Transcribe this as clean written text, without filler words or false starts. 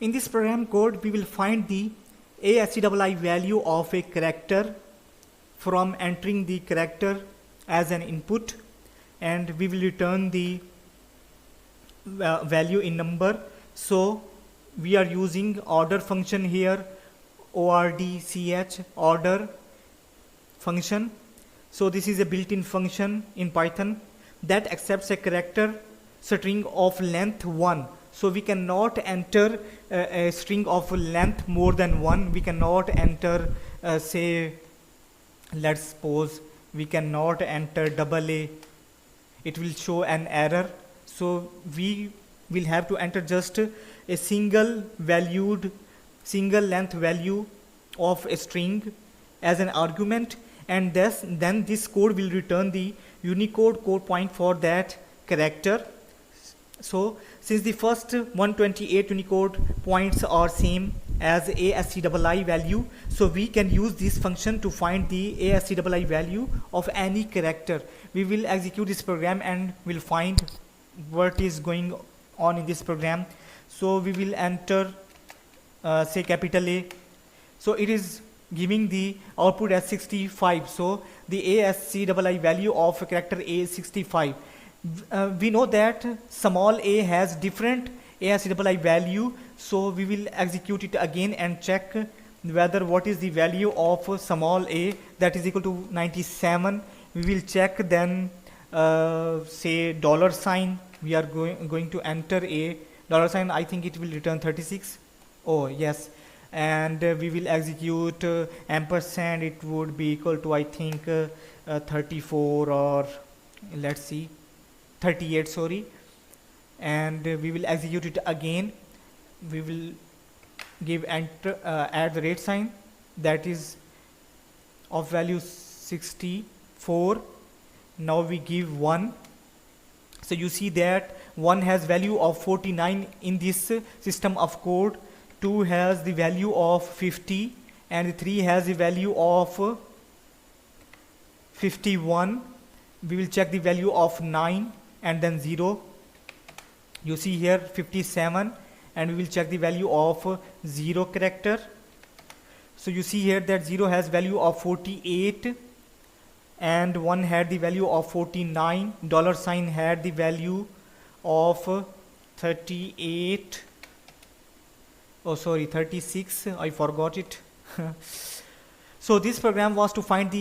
In this program code, we will find the ASCII value of a character from entering the character as an input, and we will return the value in number. So we are using order function here, ordch, order function. So this is a built-in function in Python that accepts a character string of length 1. So we cannot enter a string of length more than 1. We cannot enter say, let's suppose we cannot enter AA. It will show an error. So we will have to enter just a single length value of a string as an argument, and then this code will return the Unicode code point for that character. So since the first 128 Unicode points are same as ASCII value, so we can use this function to find the ASCII value of any character. We will execute this program and will find what is going on in this program. So we will enter say capital A. So it is giving the output as 65. So the ASCII value of a character A is 65. We know that small a has different ASCII value, so we will execute it again and check whether what is the value of small a, that is equal to 97. We will check, then say $, we are going to enter a $, I think it will return 36. Oh yes, and we will execute ampersand. It would be equal to, I think 34, or let's see, 38, sorry. And we will execute it again. We will give enter add the rate sign, that is of value 64. Now we give 1. So you see that 1 has value of 49 in this system of code, 2 has the value of 50, and 3 has the value of 51. We will check the value of 9 and then 0. You see here 57, and we will check the value of 0 character. So you see here that 0 has value of 48, and 1 had the value of 49. $, had the value of 38. Oh sorry, 36. I forgot it. So this program was to find the